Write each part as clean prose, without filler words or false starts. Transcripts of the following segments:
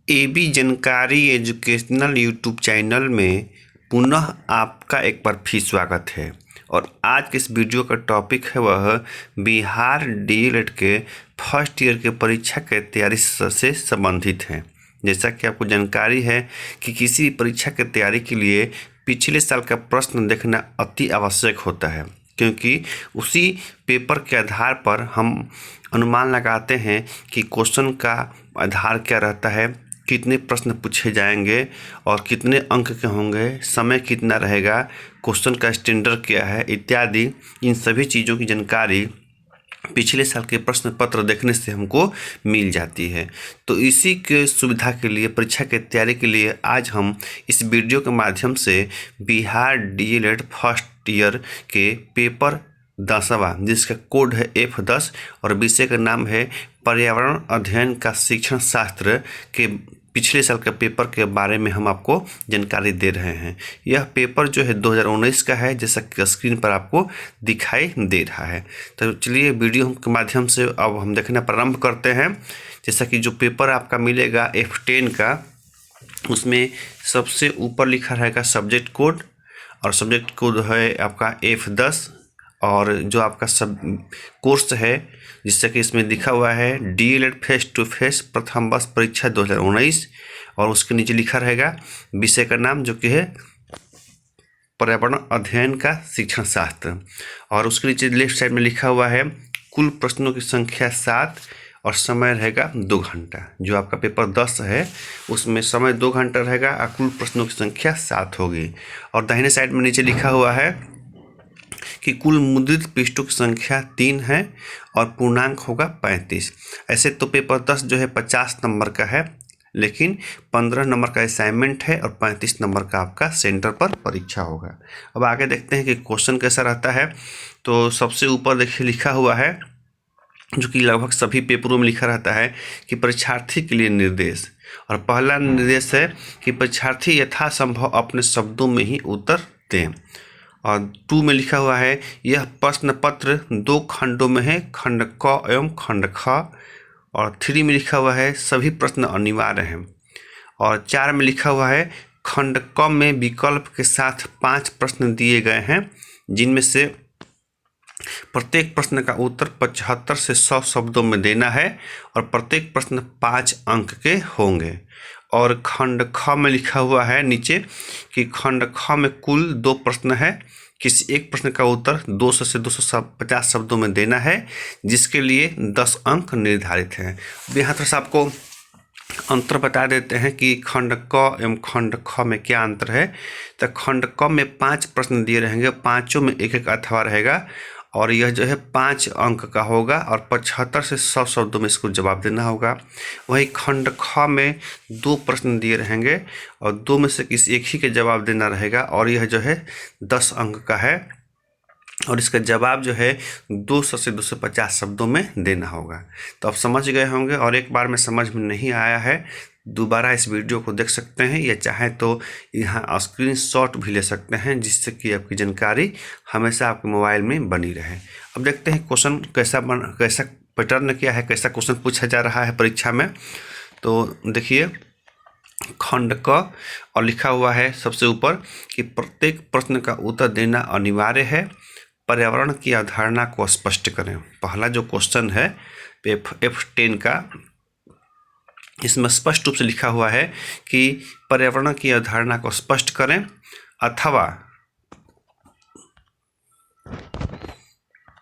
AB जानकारी educational YouTube channel में पुनः आपका एक बार फिर स्वागत है। और आज के इस वीडियो का टॉपिक है वह बिहार डीएलएड के फर्स्ट ईयर के परीक्षा के तैयारी से संबंधित है। जैसा कि आपको जानकारी है कि किसी भी परीक्षा की तैयारी के लिए पिछले साल का प्रश्न देखना अति आवश्यक होता है, क्योंकि उसी पेपर के आधार पर हम अनुमान लगाते हैं कि क्वेश्चन का आधार क्या रहता है, कितने प्रश्न पूछे जाएंगे और कितने अंक के होंगे, समय कितना रहेगा, क्वेश्चन का स्टैंडर्ड क्या है इत्यादि। इन सभी चीज़ों की जानकारी पिछले साल के प्रश्न पत्र देखने से हमको मिल जाती है। तो इसी के सुविधा के लिए, परीक्षा की तैयारी के लिए आज हम इस वीडियो के माध्यम से बिहार डीएलएड फर्स्ट ईयर के पेपर 10वां, जिसका कोड है F10 और विषय का नाम है पर्यावरण अध्ययन का शिक्षण शास्त्र के पिछले साल के पेपर के बारे में हम आपको जानकारी दे रहे हैं। यह पेपर जो है 2019 का है, जैसा कि स्क्रीन पर आपको दिखाई दे रहा है। तो चलिए वीडियो के माध्यम से अब हम देखना प्रारंभ करते हैं। जैसा कि जो पेपर आपका मिलेगा F10 का, उसमें सबसे ऊपर लिखा रहेगा सब्जेक्ट कोड, और सब्जेक्ट कोड है आपका F10। और जो आपका सब कोर्स है, जिससे कि इसमें लिखा हुआ है डीएलएड फेस टू फेस प्रथम वर्ष परीक्षा 2019, और उसके नीचे लिखा रहेगा विषय का नाम, जो कि है पर्यावरण अध्ययन का शिक्षण शास्त्र। और उसके नीचे लेफ्ट साइड में लिखा हुआ है कुल प्रश्नों की संख्या 7 और समय रहेगा 2 घंटा। जो आपका पेपर 10 है उसमें समय 2 घंटा रहेगा और कुल प्रश्नों की संख्या 7 होगी। और दाहिने साइड में नीचे लिखा हुआ है कि कुल मुद्रित पृष्ठों की संख्या 3 है और पूर्णांक होगा 35। ऐसे तो पेपर 10 जो है 50 नंबर का है, लेकिन 15 नंबर का असाइनमेंट है और 35 नंबर का आपका सेंटर पर परीक्षा होगा। अब आगे देखते हैं कि क्वेश्चन कैसा रहता है। तो सबसे ऊपर देखिए लिखा हुआ है, जो कि लगभग सभी पेपरों में लिखा रहता है, कि परीक्षार्थी के लिए निर्देश। और पहला निर्देश है कि परीक्षार्थी यथासंभव अपने शब्दों में ही उत्तर दें। और 2 में लिखा हुआ है यह प्रश्न पत्र 2 खंडों में है, खंड क एवं खंड ख। और 3 में लिखा हुआ है सभी प्रश्न अनिवार्य हैं। और 4 में लिखा हुआ है खंड क में विकल्प के साथ 5 प्रश्न दिए गए हैं, जिनमें से प्रत्येक प्रश्न का उत्तर 75 से 100 शब्दों में देना है और प्रत्येक प्रश्न 5 अंक के होंगे। और खंड ख में लिखा हुआ है नीचे कि खंड ख में कुल 2 प्रश्न है, किसी एक प्रश्न का उत्तर 200 से 250 शब्दों में देना है, जिसके लिए 10 अंक निर्धारित हैं। यहाँ पर आपको अंतर बता देते हैं कि खंड क एवं खंड ख में क्या अंतर है। तो खंड क में 5 प्रश्न दिए रहेंगे, पाँचों में एक एक अथवा रहेगा, और यह जो है 5 अंक का होगा और 75 से 100 शब्दों में इसको जवाब देना होगा। वही खंड ख में 2 प्रश्न दिए रहेंगे और 2 में से किसी एक ही के जवाब देना रहेगा, और यह जो है 10 अंक का है, और इसका जवाब जो है 200 से 250 शब्दों में देना होगा। तो आप समझ गए होंगे, और एक बार में समझ में नहीं आया है दोबारा इस वीडियो को देख सकते हैं, या चाहे तो यहाँ स्क्रीनशॉट भी ले सकते हैं, जिससे कि आपकी जानकारी हमेशा आपके मोबाइल में बनी रहे। अब देखते हैं क्वेश्चन कैसा पैटर्न क्या है, कैसा क्वेश्चन पूछा जा रहा है परीक्षा में। तो देखिए खंड क और लिखा हुआ है सबसे ऊपर कि प्रत्येक प्रश्न का उत्तर देना अनिवार्य है, पर्यावरण की अवधारणा को स्पष्ट करें। पहला जो क्वेश्चन है F10 का, इसमें स्पष्ट रूप से लिखा हुआ है कि पर्यावरण की अवधारणा को स्पष्ट करें, अथवा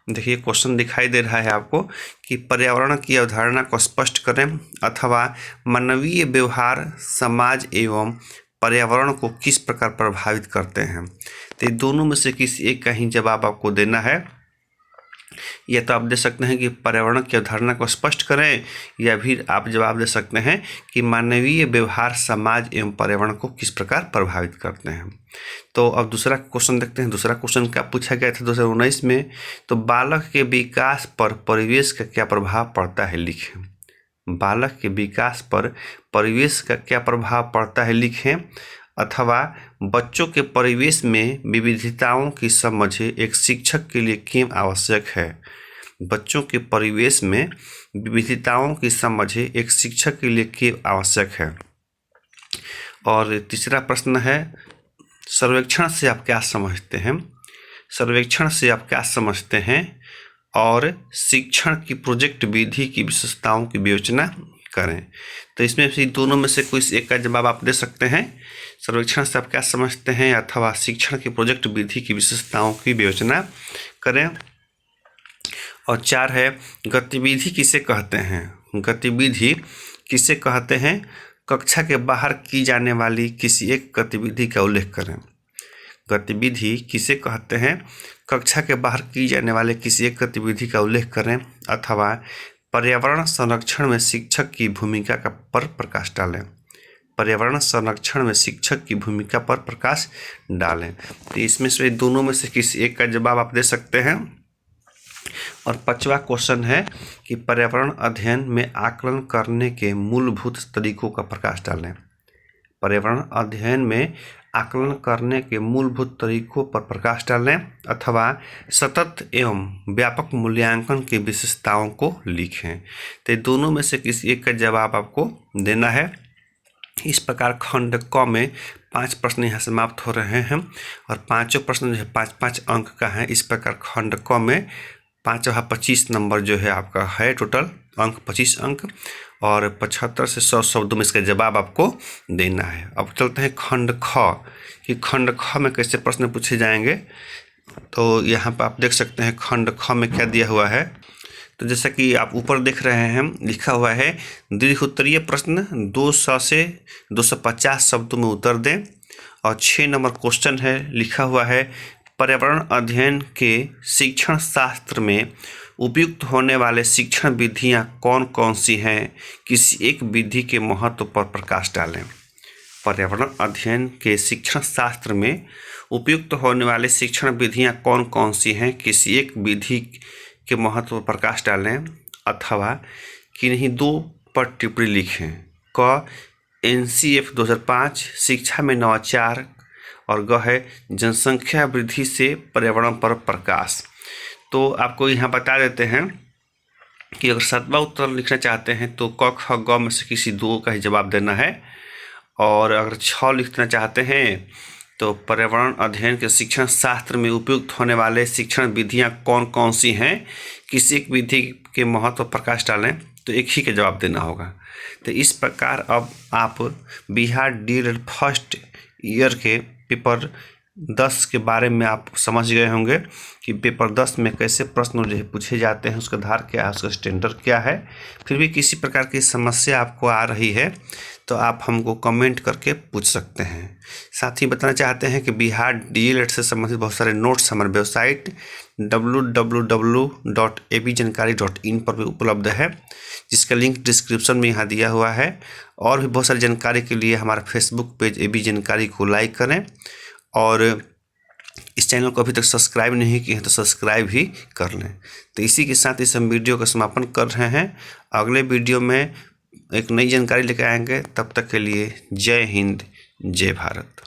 देखिए क्वेश्चन दिखाई दे रहा है आपको कि पर्यावरण की अवधारणा को स्पष्ट करें अथवा मानवीय व्यवहार समाज एवं पर्यावरण को किस प्रकार प्रभावित करते हैं। तो दोनों में से किसी एक का ही जवाब आपको देना है। या तो आप दे सकते हैं कि पर्यावरण की अवधारणा को स्पष्ट करें, या फिर आप जवाब दे सकते हैं कि मानवीय व्यवहार समाज एवं पर्यावरण को किस प्रकार प्रभावित करते हैं। तो अब दूसरा क्वेश्चन देखते हैं। दूसरा क्वेश्चन क्या पूछा गया था 2019 में। तो बालक के विकास पर परिवेश का क्या प्रभाव पड़ता है, लिखें। बालक के विकास पर परिवेश का क्या प्रभाव पड़ता है, लिखें। अथवा बच्चों के परिवेश में विविधताओं की समझ एक शिक्षक के लिए क्यों आवश्यक है। बच्चों के परिवेश में विविधताओं की समझ एक शिक्षक के लिए क्यों आवश्यक है। और तीसरा प्रश्न है, सर्वेक्षण से आप क्या समझते हैं? सर्वेक्षण से आप क्या समझते हैं? और शिक्षण की प्रोजेक्ट विधि की विशेषताओं की विवेचना करें। तो इसमें से दोनों में से कोई एक का जवाब आप दे सकते हैं। सर्वेक्षण से आप क्या समझते हैं अथवा शिक्षण की प्रोजेक्ट विधि की विशेषताओं की विवेचना करें। और 4 है, गतिविधि किसे कहते हैं? गतिविधि किसे कहते हैं? कक्षा के बाहर की जाने वाली किसी एक गतिविधि का उल्लेख करें। गतिविधि किसे कहते हैं? कक्षा के बाहर की जाने वाले किसी एक गतिविधि का उल्लेख करें अथवा पर्यावरण संरक्षण में शिक्षक की भूमिका पर प्रकाश डालें। पर्यावरण संरक्षण में शिक्षक की भूमिका पर प्रकाश डालें। तो इसमें से दोनों में से किसी एक का जवाब आप दे सकते हैं। और 5वां क्वेश्चन है कि पर्यावरण अध्ययन में आकलन करने के मूलभूत तरीकों का प्रकाश डालें। पर्यावरण अध्ययन में आकलन करने के मूलभूत तरीकों पर प्रकाश डालें अथवा सतत एवं व्यापक मूल्यांकन की विशेषताओं को लिखें। तो दोनों में से किसी एक का जवाब आपको देना है। इस प्रकार खंड क में 5 प्रश्न यहाँ समाप्त हो रहे हैं और पांचों प्रश्न जो है 5-5 अंक का है। इस प्रकार खंड क में 5-25 नंबर जो है आपका है, टोटल अंक 25 अंक और 75 से 100 शब्दों में इसका जवाब आपको देना है। अब चलते हैं खंड ख कि खंड ख में कैसे प्रश्न पूछे जाएंगे। तो यहाँ पर आप देख सकते हैं खंड ख में क्या दिया हुआ है। तो जैसा कि आप ऊपर देख रहे हैं, लिखा हुआ है दीर्घ उत्तरीय प्रश्न 200 से 250 शब्दों में उत्तर दें। और 6 नंबर क्वेश्चन है, लिखा हुआ है पर्यावरण अध्ययन के शिक्षण शास्त्र में उपयुक्त होने वाले शिक्षण विधियां कौन कौन सी हैं? किसी एक विधि के महत्व पर प्रकाश डालें। पर्यावरण अध्ययन के शिक्षण शास्त्र में उपयुक्त होने वाले शिक्षण विधियां कौन कौन सी हैं? किसी एक विधि के महत्व पर प्रकाश डालें अथवा किन्हीं 2 पर टिप्पणी लिखें। क NCF 2005 शिक्षा में नवाचार और ग है जनसंख्या वृद्धि से पर्यावरण पर प्रकाश। तो आपको यहाँ बता देते हैं कि अगर 7वां उत्तर लिखना चाहते हैं तो क ख ग में से किसी 2 का ही जवाब देना है। और अगर 6 लिखना चाहते हैं तो पर्यावरण अध्ययन के शिक्षण शास्त्र में उपयुक्त होने वाले शिक्षण विधियां कौन कौन सी हैं, किसी एक विधि के महत्व पर प्रकाश डालें, तो एक ही का जवाब देना होगा। तो इस प्रकार अब आप बिहार डीएलएड फर्स्ट ईयर के पेपर 10 के बारे में आप समझ गए होंगे कि पेपर 10 में कैसे प्रश्न जो है पूछे जाते हैं, उसका आधार क्या है, उसका स्टैंडर्ड क्या है। फिर भी किसी प्रकार की समस्या आपको आ रही है तो आप हमको कमेंट करके पूछ सकते हैं। साथ ही बताना चाहते हैं कि बिहार डीएलएड से संबंधित बहुत सारे नोट्स हमारे वेबसाइट www.abjanakari.in पर भी उपलब्ध है, जिसका लिंक डिस्क्रिप्शन में यहाँ दिया हुआ है। और भी बहुत सारी जानकारी के लिए हमारा फेसबुक पेज एबी जानकारी को लाइक करें और इस चैनल को अभी तक सब्सक्राइब नहीं किए हैं तो सब्सक्राइब ही कर लें। तो इसी के साथ इस हम वीडियो का समापन कर रहे हैं। अगले वीडियो में एक नई जानकारी लेकर आएंगे। तब तक के लिए जय हिंद, जय भारत।